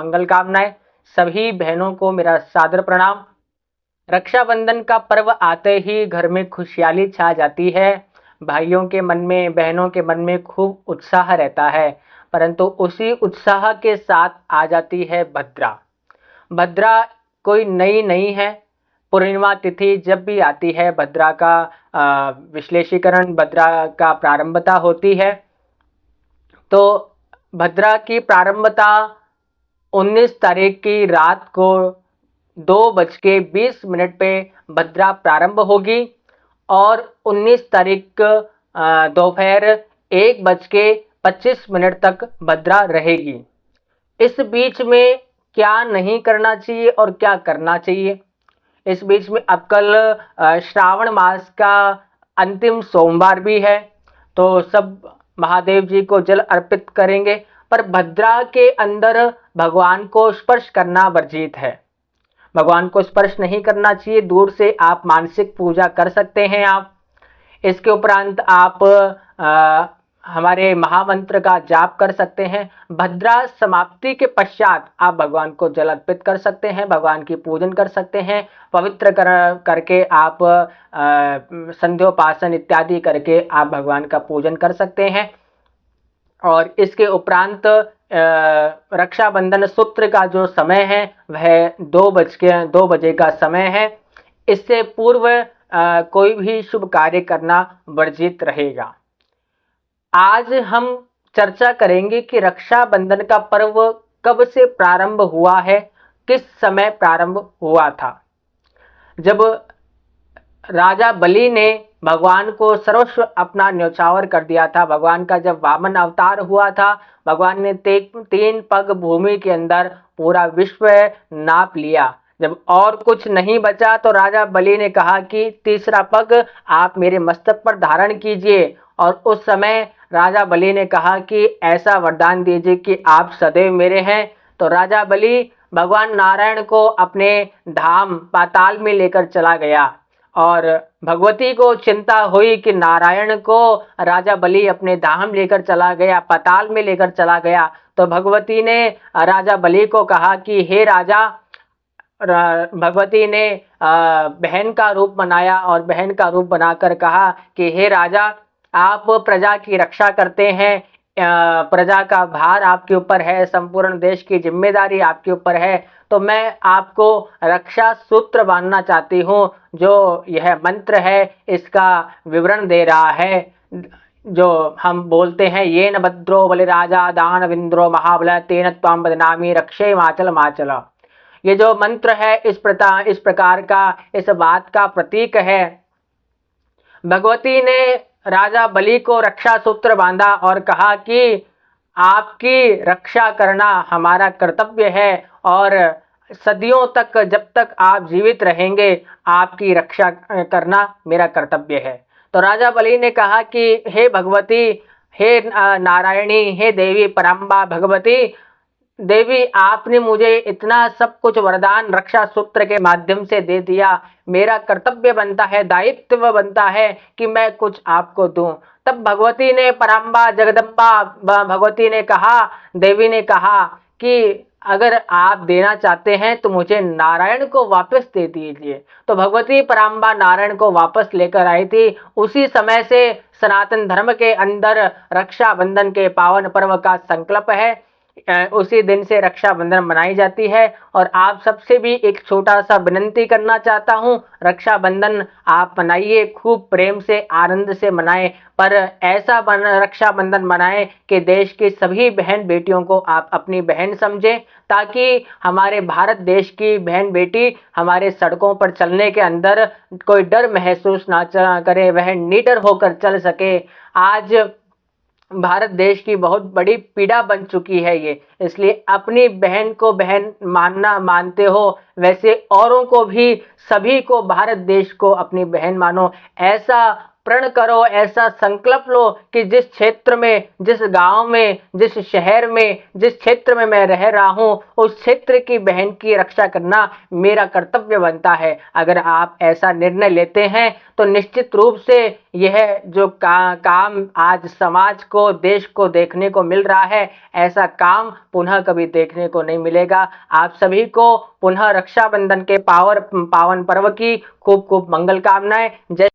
मंगल कामनाएं। सभी बहनों को मेरा सादर प्रणाम। रक्षाबंधन का पर्व आते ही घर में खुशहाली छा जाती है। भाइयों के मन में, बहनों के मन में खूब उत्साह रहता है, परंतु उसी उत्साह के साथ आ जाती है भद्रा। भद्रा कोई नई नहीं है। पूर्णिमा तिथि जब भी आती है, भद्रा का विश्लेषीकरण, भद्रा का प्रारंभता होती है। तो भद्रा की प्रारंभता 19 तारीख की रात को 2:20 पे भद्रा प्रारंभ होगी और 19 तारीख दोपहर 1:25 तक भद्रा रहेगी। इस बीच में क्या नहीं करना चाहिए और क्या करना चाहिए? इस बीच में अब कल श्रावण मास का अंतिम सोमवार भी है, तो सब महादेव जी को जल अर्पित करेंगे, पर भद्रा के अंदर भगवान को स्पर्श करना वर्जित है। भगवान को स्पर्श नहीं करना चाहिए। दूर से आप मानसिक पूजा कर सकते हैं। आप इसके उपरांत आप हमारे महामंत्र का जाप कर सकते हैं। भद्रा समाप्ति के पश्चात आप भगवान को जल अर्पित कर सकते हैं, भगवान की पूजन कर सकते हैं। पवित्र करके आप संध्योपासन इत्यादि करके आप भगवान का पूजन कर सकते हैं। और इसके उपरांत रक्षाबंधन सूत्र का जो समय है वह 2 बजे का समय है। इससे पूर्व कोई भी शुभ कार्य करना वर्जित रहेगा। आज हम चर्चा करेंगे कि रक्षाबंधन का पर्व कब से प्रारंभ हुआ है, किस समय प्रारंभ हुआ था। जब राजा बलि ने भगवान को सर्वस्व अपना न्यौछावर कर दिया था, भगवान का जब वामन अवतार हुआ था, भगवान ने 3 पग भूमि के अंदर पूरा विश्व नाप लिया। जब और कुछ नहीं बचा तो राजा बलि ने कहा कि तीसरा पग आप मेरे मस्तक पर धारण कीजिए। और उस समय राजा बलि ने कहा कि ऐसा वरदान दीजिए कि आप सदैव मेरे हैं। तो राजा बलि भगवान नारायण को अपने धाम पाताल में लेकर चला गया और भगवती को चिंता हुई कि नारायण को राजा बलि अपने धाम लेकर चला गया, पाताल में लेकर चला गया। तो भगवती ने राजा बलि को कहा कि हे राजा, भगवती ने बहन का रूप बनाया और बहन का रूप बनाकर कहा कि हे राजा, आप प्रजा की रक्षा करते हैं, प्रजा का भार आपके ऊपर है, संपूर्ण देश की जिम्मेदारी आपके ऊपर है, तो मैं आपको रक्षा सूत्र बांधना चाहती हूँ। जो यह मंत्र है इसका विवरण दे रहा है, जो हम बोलते हैं, ये न भद्रो बलिराजा दानविंद्रो महाबल तेन त्वां बदनामी रक्षे माचल माचल। ये जो मंत्र है इस प्रकार का, इस बात का प्रतीक है। भगवती ने राजा बलि को रक्षा सूत्र बांधा और कहा कि आपकी रक्षा करना हमारा कर्तव्य है और सदियों तक, जब तक आप जीवित रहेंगे, आपकी रक्षा करना मेरा कर्तव्य है। तो राजा बलि ने कहा कि हे भगवती, हे नारायणी, हे देवी पराम्बा भगवती देवी, आपने मुझे इतना सब कुछ वरदान रक्षा सूत्र के माध्यम से दे दिया, मेरा कर्तव्य बनता है, दायित्व बनता है कि मैं कुछ आपको दूं। तब भगवती ने, पराम्बा जगदम्बा भगवती ने कहा, देवी ने कहा कि अगर आप देना चाहते हैं तो मुझे नारायण को वापस दे दीजिए। तो भगवती पराम्बा नारायण को वापस लेकर आई थी। उसी समय से सनातन धर्म के अंदर रक्षाबंधन के पावन पर्व का संकल्प है। उसी दिन से रक्षाबंधन मनाई जाती है। और आप सबसे भी एक छोटा सा विनंती करना चाहता हूँ, रक्षाबंधन आप मनाइए, खूब प्रेम से, आनंद से मनाएं, पर ऐसा रक्षाबंधन मनाएं कि देश की सभी बहन बेटियों को आप अपनी बहन समझें, ताकि हमारे भारत देश की बहन बेटी हमारे सड़कों पर चलने के अंदर कोई डर महसूस ना करे, वह निडर होकर चल सके। आज भारत देश की बहुत बड़ी पीड़ा बन चुकी है ये, इसलिए अपनी बहन को बहन मानना, मानते हो वैसे औरों को भी, सभी को, भारत देश को अपनी बहन मानो। ऐसा प्रण करो, ऐसा संकल्प लो कि जिस क्षेत्र में, जिस गांव में, जिस शहर में, जिस क्षेत्र में मैं रह रहा हूं, उस क्षेत्र की बहन की रक्षा करना मेरा कर्तव्य बनता है। अगर आप ऐसा निर्णय लेते हैं तो निश्चित रूप से यह जो काम आज समाज को, देश को देखने को मिल रहा है, ऐसा काम पुनः कभी देखने को नहीं मिलेगा। आप सभी को पुनः रक्षाबंधन के पावन पर्व की खूब खूब मंगल कामनाएं। जय